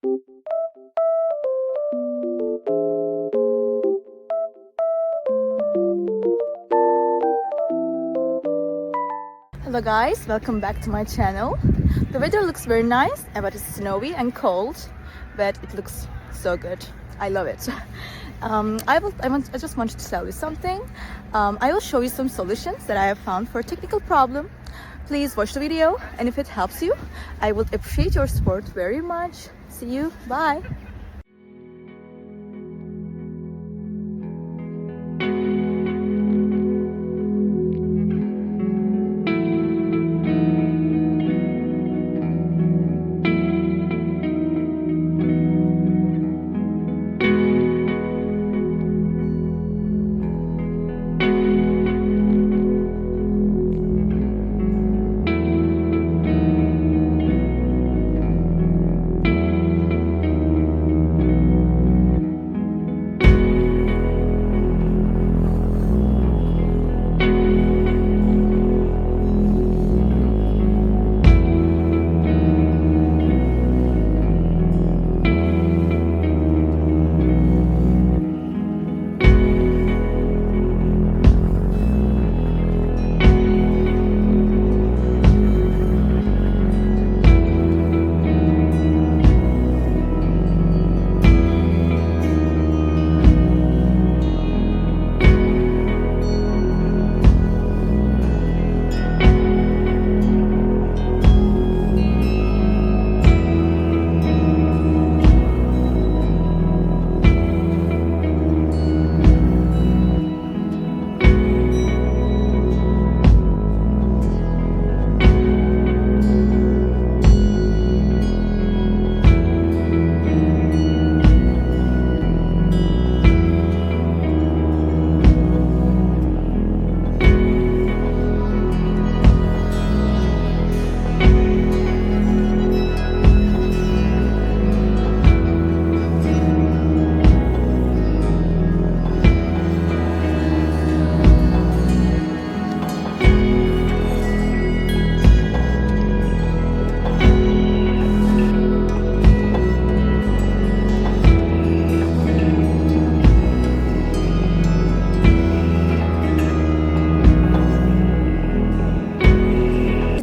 Hello guys, welcome back to my channel. The weather looks very nice, but it's snowy and cold, but it looks so good. I love it. I just wanted to tell you something. I will show you some solutions that I have found for a technical problem. Please watch the video, and if it helps you, I would appreciate your support very much. See you, bye.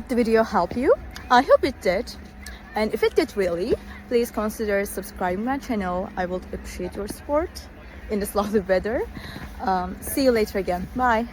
The video help you? I hope it did, and if it did really, please consider subscribing my channel. I would appreciate your support in this lovely weather. See you later again. Bye.